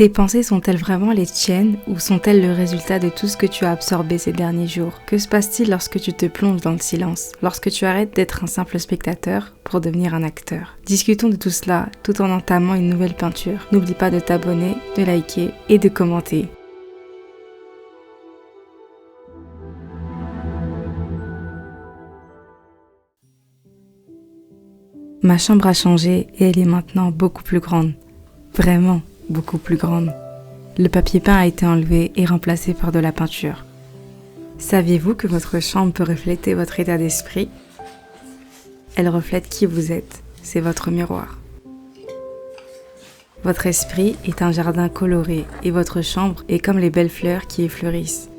Tes pensées sont-elles vraiment les tiennes ou sont-elles le résultat de tout ce que tu as absorbé ces derniers jours? Que se passe-t-il lorsque tu te plonges dans le silence? Lorsque tu arrêtes d'être un simple spectateur pour devenir un acteur? Discutons de tout cela tout en entamant une nouvelle peinture. N'oublie pas de t'abonner, de liker et de commenter. Ma chambre a changé et elle est maintenant beaucoup plus grande. Vraiment beaucoup plus grande. Le papier peint a été enlevé et remplacé par de la peinture. Saviez-vous que votre chambre peut refléter votre état d'esprit? Elle reflète qui vous êtes, c'est votre miroir. Votre esprit est un jardin coloré et votre chambre est comme les belles fleurs qui y fleurissent.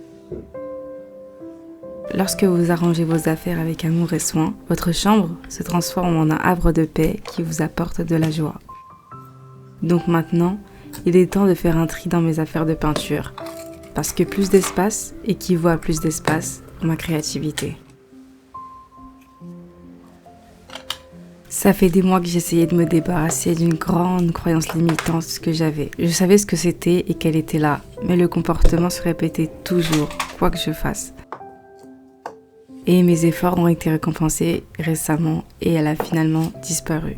Lorsque vous arrangez vos affaires avec amour et soin, votre chambre se transforme en un havre de paix qui vous apporte de la joie. Donc maintenant, il est temps de faire un tri dans mes affaires de peinture, parce que plus d'espace équivaut à plus d'espace pour ma créativité. Ça fait des mois que j'essayais de me débarrasser d'une grande croyance limitante que j'avais. Je savais ce que c'était et qu'elle était là, mais le comportement se répétait toujours, quoi que je fasse. Et mes efforts ont été récompensés récemment et elle a finalement disparu.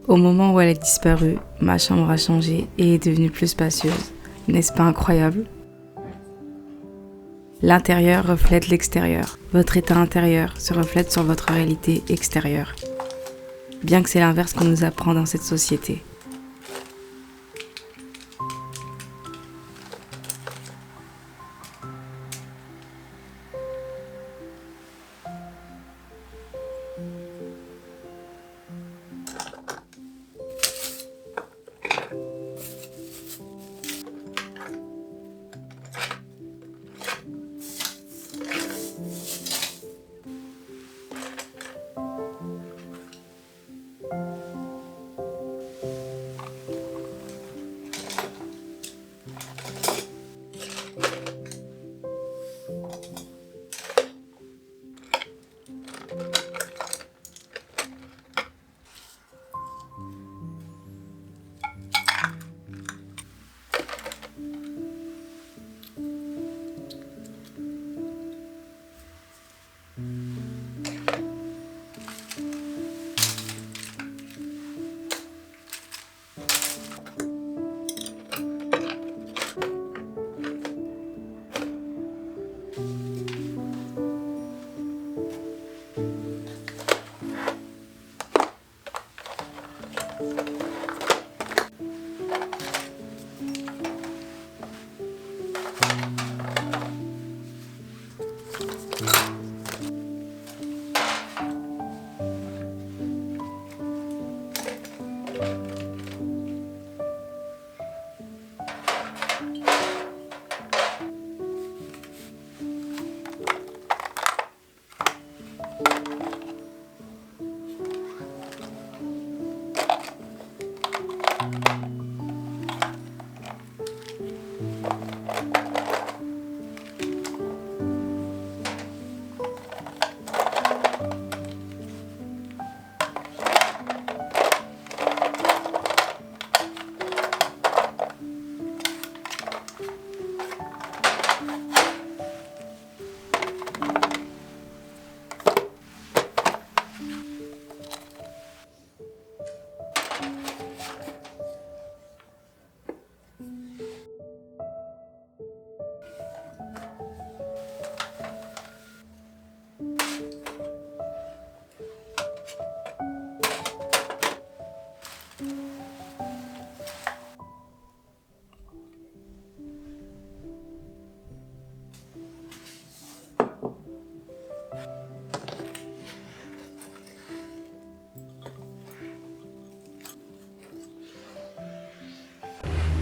Au moment où elle a disparu, ma chambre a changé et est devenue plus spacieuse. N'est-ce pas incroyable? L'intérieur reflète l'extérieur. Votre état intérieur se reflète sur votre réalité extérieure. Bien que c'est l'inverse qu'on nous apprend dans cette société.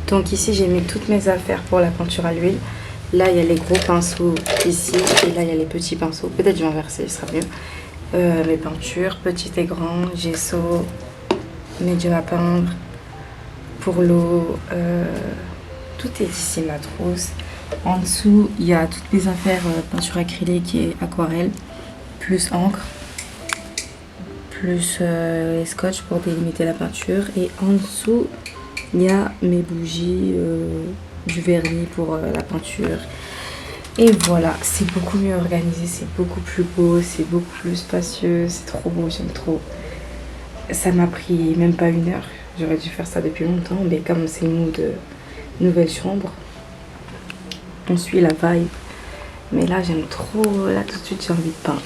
Donc ici j'ai mis toutes mes affaires pour la peinture à l'huile. Là il y a les gros pinceaux ici et là il y a les petits pinceaux. Peut-être je vais inverser, ce sera mieux. Mes peintures, petit et grand, gesso, médium à peindre, pour l'eau, tout est ici, ma trousse. En dessous il y a toutes mes affaires peinture acrylique et aquarelle, plus encre, plus scotch pour délimiter la peinture. Et en dessous Il y a mes bougies, du vernis pour la peinture. Et voilà, c'est beaucoup mieux organisé, c'est beaucoup plus beau, c'est beaucoup plus spacieux, c'est trop beau, j'aime trop. Ça m'a pris même pas 1 heure, j'aurais dû faire ça depuis longtemps, mais comme c'est une nouvelle chambre, on suit la vibe. Mais là j'aime trop, là tout de suite j'ai envie de peindre.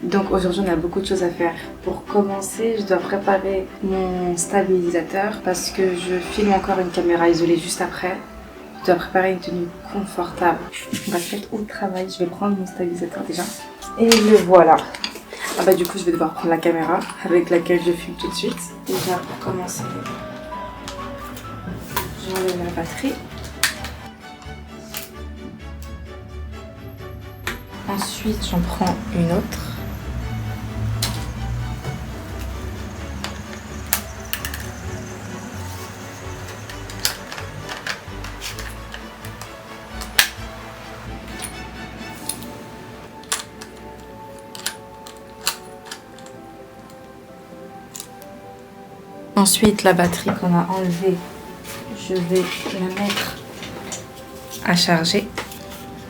Donc aujourd'hui on a beaucoup de choses à faire. Pour commencer, je dois préparer mon stabilisateur parce que je filme encore une caméra isolée juste après. Je dois préparer une tenue confortable. On va se mettre au travail, je vais prendre mon stabilisateur déjà. Et le voilà. Ah bah du coup je vais devoir prendre la caméra avec laquelle je filme tout de suite. Déjà pour commencer, j'enlève la batterie. Ensuite j'en prends une autre. Ensuite, la batterie qu'on a enlevée, je vais la mettre à charger.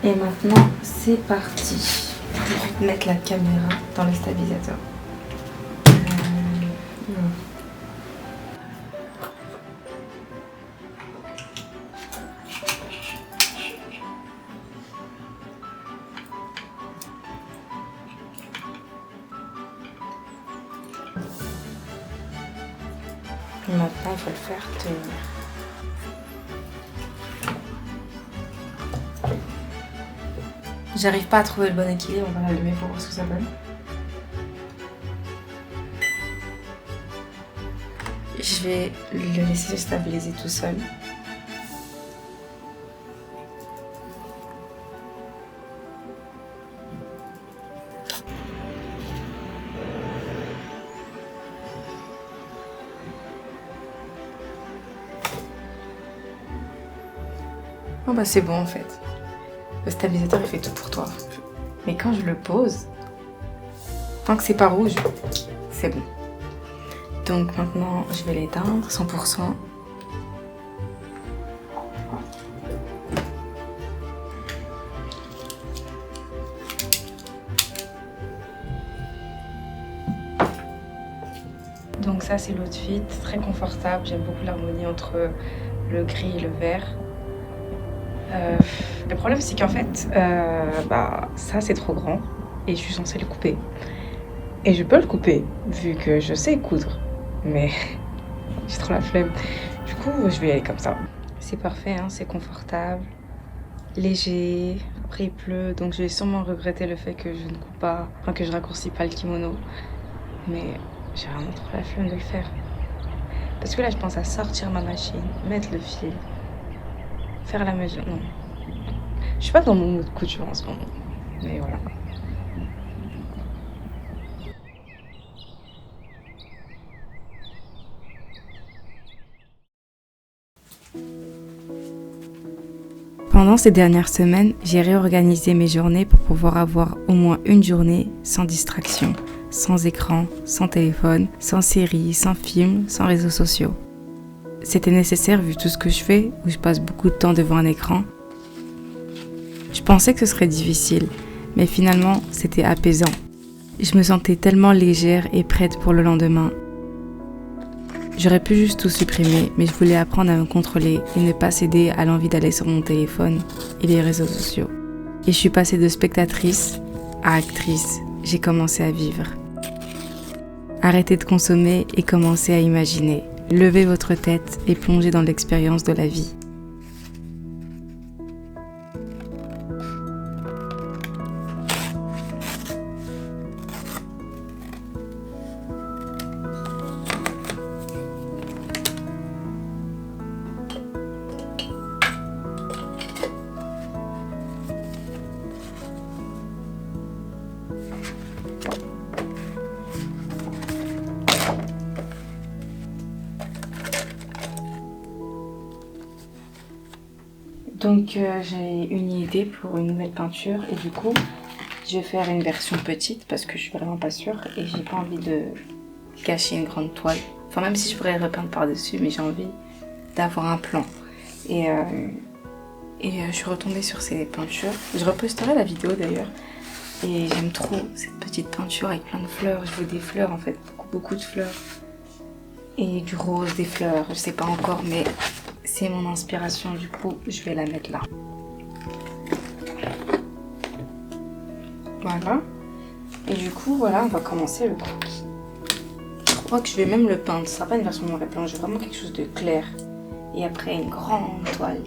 Et maintenant, c'est parti pour mettre la caméra dans le stabilisateur. Et maintenant, il faut le faire tenir. J'arrive pas à trouver le bon équilibre, on va l'allumer pour voir ce que ça donne. Je vais le laisser se stabiliser tout seul. Oh bah c'est bon en fait. Le stabilisateur il fait tout pour toi. Mais quand je le pose, tant que c'est pas rouge, c'est bon. Donc maintenant je vais l'éteindre 100%. Donc ça c'est l'outfit, très confortable. J'aime beaucoup l'harmonie entre le gris et le vert. Le problème c'est qu'en fait, ça c'est trop grand et je suis censée le couper. Et je peux le couper vu que je sais coudre, mais j'ai trop la flemme. Du coup, je vais y aller comme ça. C'est parfait, hein, c'est confortable, léger. Après il pleut, donc je vais sûrement regretter le fait que je ne coupe pas, enfin que je raccourcis pas le kimono. Mais j'ai vraiment trop la flemme de le faire. Parce que là je pense à sortir ma machine, mettre le fil, faire la mesure. Non. Je suis pas dans mon mood couture en ce moment. Mais voilà. Pendant ces dernières semaines, j'ai réorganisé mes journées pour pouvoir avoir au moins une journée sans distraction, sans écran, sans téléphone, sans séries, sans films, sans réseaux sociaux. C'était nécessaire vu tout ce que je fais, où je passe beaucoup de temps devant un écran. Je pensais que ce serait difficile, mais finalement, c'était apaisant. Je me sentais tellement légère et prête pour le lendemain. J'aurais pu juste tout supprimer, mais je voulais apprendre à me contrôler et ne pas céder à l'envie d'aller sur mon téléphone et les réseaux sociaux. Et je suis passée de spectatrice à actrice. J'ai commencé à vivre. Arrêtez de consommer et commencez à imaginer. Levez votre tête et plongez dans l'expérience de la vie. Donc j'ai une idée pour une nouvelle peinture et du coup je vais faire une version petite parce que je suis vraiment pas sûre et j'ai pas envie de gâcher une grande toile. Enfin même si je pourrais repeindre par-dessus, mais j'ai envie d'avoir un plan. Et, je suis retombée sur ces peintures. Je reposterai la vidéo d'ailleurs. Et j'aime trop cette petite peinture avec plein de fleurs. Je veux des fleurs en fait, beaucoup de fleurs. Et du rose, des fleurs, je sais pas encore, mais c'est mon inspiration, du coup je vais la mettre là. Voilà. Et du coup voilà, on va commencer le croquis. Je crois que je vais même le peindre, ce sera pas une version noir et blanc, je veux vraiment quelque chose de clair. Et après une grande toile.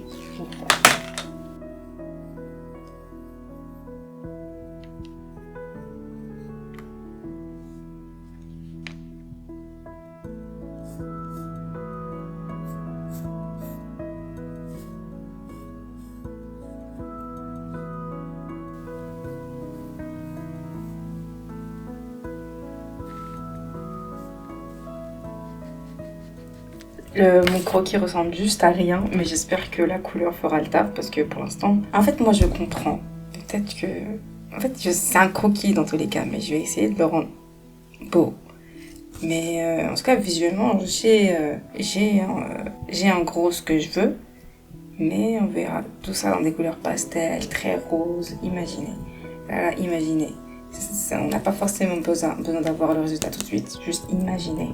Mon croquis ressemble juste à rien, mais j'espère que la couleur fera le taf parce que pour l'instant... En fait, moi je comprends. Peut-être que... En fait, c'est un croquis dans tous les cas, mais je vais essayer de le rendre beau. Mais en tout cas, visuellement, j'ai en gros ce que je veux, mais on verra tout ça dans des couleurs pastel, très roses, imaginez. Voilà, imaginez. On n'a pas forcément besoin d'avoir le résultat tout de suite, juste imaginez.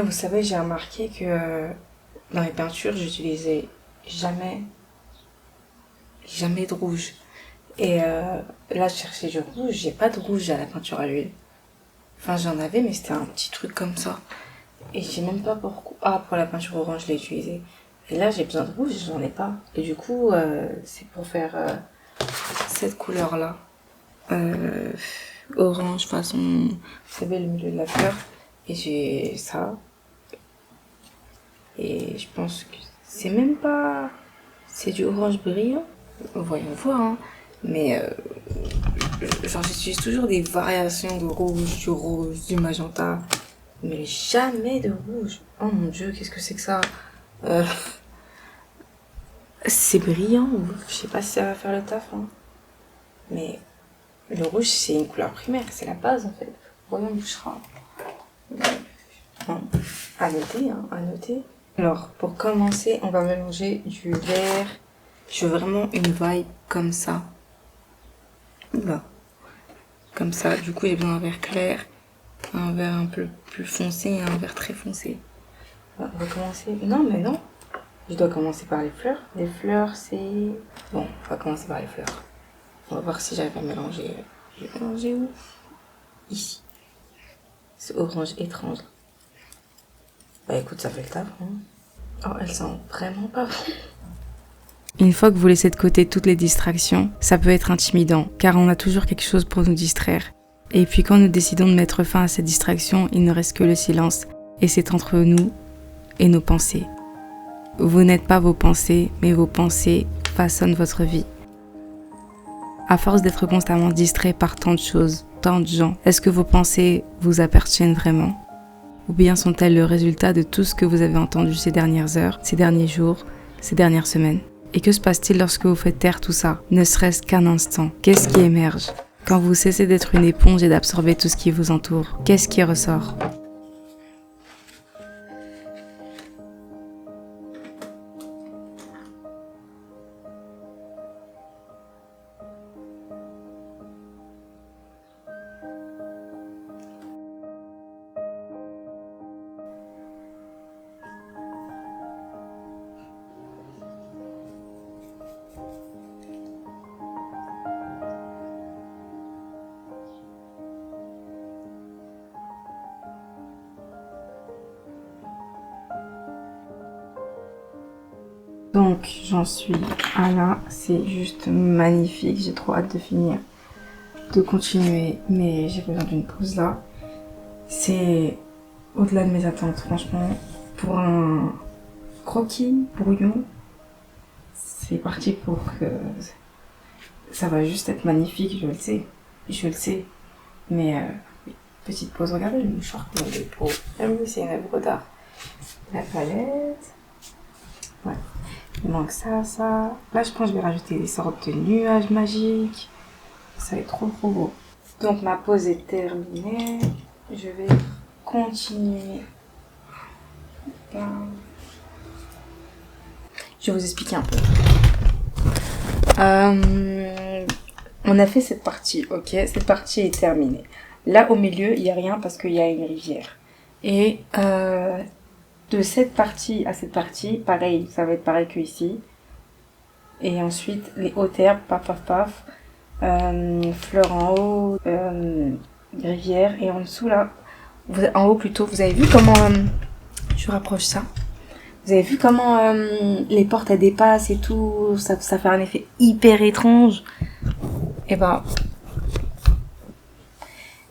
Vous savez, j'ai remarqué que dans les peintures, j'utilisais jamais de rouge. Et là, je cherchais du rouge, j'ai pas de rouge à la peinture à l'huile. Enfin, j'en avais, mais c'était un petit truc comme ça. Et je sais même pas pourquoi. Ah, pour la peinture orange, je l'ai utilisé. Et là, j'ai besoin de rouge, j'en ai pas. Et du coup, c'est pour faire cette couleur-là. Orange, façon, vous savez, le milieu de la fleur. Et j'ai ça. Et je pense que c'est même pas... C'est du orange brillant. Voyons voir, hein. Mais genre j'utilise toujours des variations de rouge, du rose, du magenta. Mais jamais de rouge. Oh mon dieu, qu'est-ce que c'est que ça? C'est brillant. Je sais pas si ça va faire le taf, hein. Mais le rouge, c'est une couleur primaire. C'est la base, en fait. Voyons bouchera. Bon, à noter, hein, à noter. Alors, pour commencer, on va mélanger du vert. Je veux vraiment une vibe comme ça. Là. Comme ça. Du coup, j'ai besoin d'un vert clair, un vert un peu plus foncé et un vert très foncé. On va commencer... Non, mais non. Je dois commencer par les fleurs. Les fleurs, c'est... Bon, on va commencer par les fleurs. On va voir si j'arrive à mélanger. Je vais mélanger où? Ici. C'est orange étrange. Bah écoute, ça fait le taf, hein. Oh, elle sent vraiment pas bon. Une fois que vous laissez de côté toutes les distractions, ça peut être intimidant, car on a toujours quelque chose pour nous distraire. Et puis quand nous décidons de mettre fin à cette distraction, il ne reste que le silence, et c'est entre nous et nos pensées. Vous n'êtes pas vos pensées, mais vos pensées façonnent votre vie. À force d'être constamment distrait par tant de choses, tant de gens, est-ce que vos pensées vous appartiennent vraiment? Ou bien sont-elles le résultat de tout ce que vous avez entendu ces dernières heures, ces derniers jours, ces dernières semaines? Et que se passe-t-il lorsque vous faites taire tout ça, ne serait-ce qu'un instant? Qu'est-ce qui émerge? Quand vous cessez d'être une éponge et d'absorber tout ce qui vous entoure, qu'est-ce qui ressort? Donc j'en suis à là, c'est juste magnifique, j'ai trop hâte de finir, de continuer, mais j'ai besoin d'une pause là. C'est au-delà de mes attentes, franchement. Pour un croquis brouillon, c'est parti pour que ça va juste être magnifique, je le sais. Mais oui, petite pause, regardez le mouchoir que j'ai pour même si c'est une œuvre d'art. La palette, ouais. Il manque ça. Là, je pense que je vais rajouter des sortes de nuages magiques. Ça va être trop beau. Donc, ma pause est terminée. Je vais continuer. Je vais vous expliquer un peu. On a fait cette partie, ok? Cette partie est terminée. Là, au milieu, il n'y a rien parce qu'il y a une rivière. Et de cette partie à cette partie, pareil, ça va être pareil que ici. Et ensuite, les hautes herbes, paf, fleurs en haut, rivière. Et en dessous, là, en haut plutôt, vous avez vu comment... je rapproche ça. Vous avez vu comment les portes, elles dépassent et tout, ça fait un effet hyper étrange. Et bah,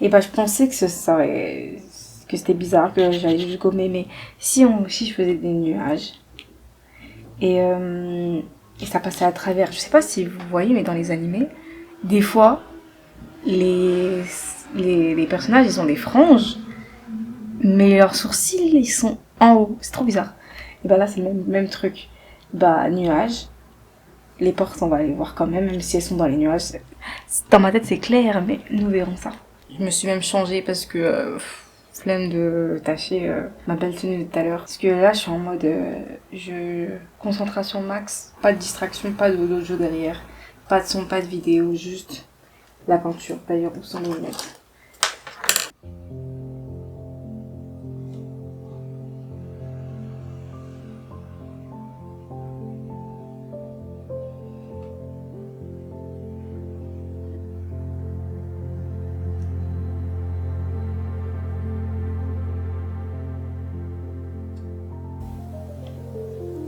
je pensais que que c'était bizarre, que j'allais juste gommer, mais si je faisais des nuages et ça passait à travers, je sais pas si vous voyez, mais dans les animés, des fois, les personnages, ils ont des franges, mais leurs sourcils, ils sont en haut. C'est trop bizarre. Et bah là, c'est le même truc. Bah, nuages. Les portes, on va les voir quand même si elles sont dans les nuages. Dans ma tête, c'est clair, mais nous verrons ça. Je me suis même changée parce que flemme de tâcher ma belle tenue de tout à l'heure. Parce que là, je suis en mode concentration max. Pas de distraction, pas d'autre jeu derrière. Pas de son, pas de vidéo, juste la peinture. D'ailleurs, où sont mes lunettes?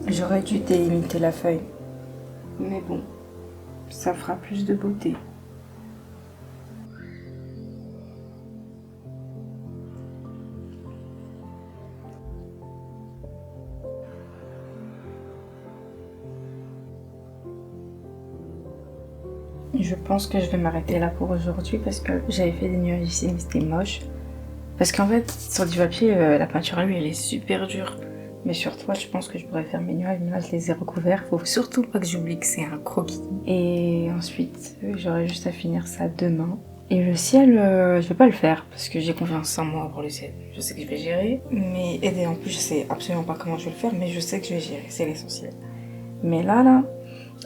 J'aurais dû délimiter la feuille. Mais bon, ça fera plus de beauté. Je pense que je vais m'arrêter là pour aujourd'hui parce que j'avais fait des nuages ici mais c'était moche. Parce qu'en fait, sur du papier, la peinture à lui elle est super dure. Mais sur toi, je pense que je pourrais faire mes nuages, mais là je les ai recouverts. Faut surtout pas que j'oublie que c'est un croquis. Et ensuite, j'aurai juste à finir ça demain. Et le ciel, je vais pas le faire parce que j'ai confiance en moi pour le ciel. Je sais que je vais gérer. Mais et en plus, je sais absolument pas comment je vais le faire, mais je sais que je vais gérer, c'est l'essentiel. Mais là,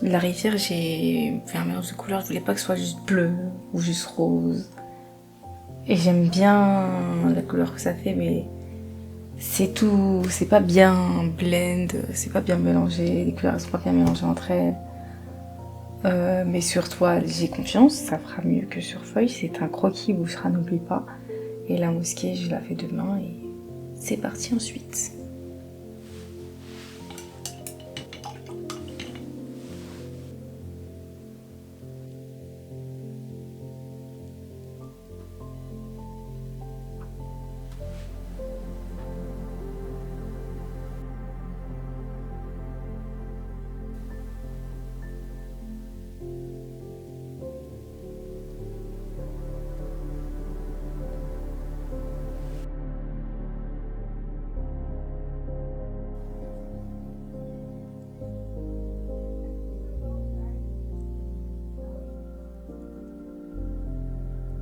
la rivière, j'ai fait un mélange de couleurs. Je voulais pas que ce soit juste bleu ou juste rose. Et j'aime bien la couleur que ça fait, mais c'est tout, c'est pas bien blend, c'est pas bien mélangé, les couleurs sont pas bien mélangées entre elles. Mais sur toi, j'ai confiance, ça fera mieux que sur feuille. C'est un croquis bouchera, n'oublie pas. Et la mosquée, je la fais demain et c'est parti ensuite.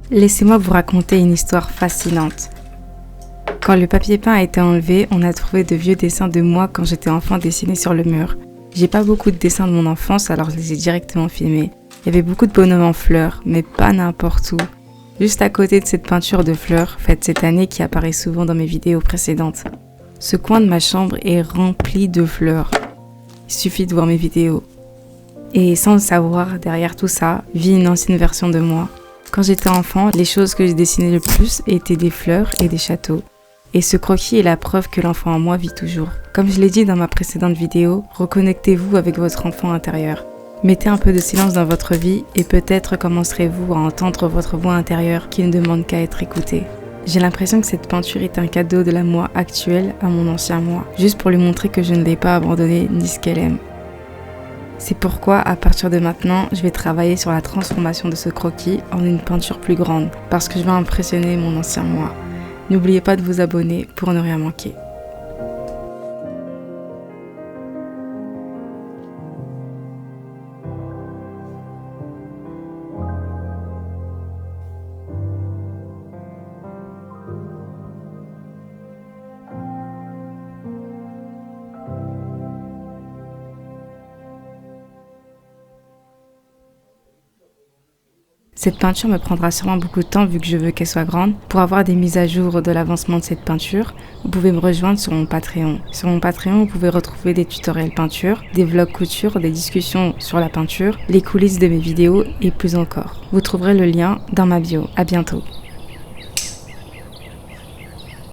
Laissez-moi vous raconter une histoire fascinante. Quand le papier peint a été enlevé, on a trouvé de vieux dessins de moi quand j'étais enfant dessinés sur le mur. J'ai pas beaucoup de dessins de mon enfance, alors je les ai directement filmés. Il y avait beaucoup de bonhommes en fleurs, mais pas n'importe où. Juste à côté de cette peinture de fleurs, faite cette année qui apparaît souvent dans mes vidéos précédentes. Ce coin de ma chambre est rempli de fleurs. Il suffit de voir mes vidéos. Et sans le savoir, derrière tout ça, vit une ancienne version de moi. Quand j'étais enfant, les choses que je dessinais le plus étaient des fleurs et des châteaux. Et ce croquis est la preuve que l'enfant en moi vit toujours. Comme je l'ai dit dans ma précédente vidéo, reconnectez-vous avec votre enfant intérieur. Mettez un peu de silence dans votre vie et peut-être commencerez-vous à entendre votre voix intérieure qui ne demande qu'à être écoutée. J'ai l'impression que cette peinture est un cadeau de la moi actuelle à mon ancien moi, juste pour lui montrer que je ne l'ai pas abandonnée ni ce qu'elle aime. C'est pourquoi, à partir de maintenant, je vais travailler sur la transformation de ce croquis en une peinture plus grande, parce que je veux impressionner mon ancien moi. N'oubliez pas de vous abonner pour ne rien manquer. Cette peinture me prendra sûrement beaucoup de temps vu que je veux qu'elle soit grande. Pour avoir des mises à jour de l'avancement de cette peinture, vous pouvez me rejoindre sur mon Patreon. Sur mon Patreon, vous pouvez retrouver des tutoriels peinture, des vlogs couture, des discussions sur la peinture, les coulisses de mes vidéos et plus encore. Vous trouverez le lien dans ma bio. À bientôt.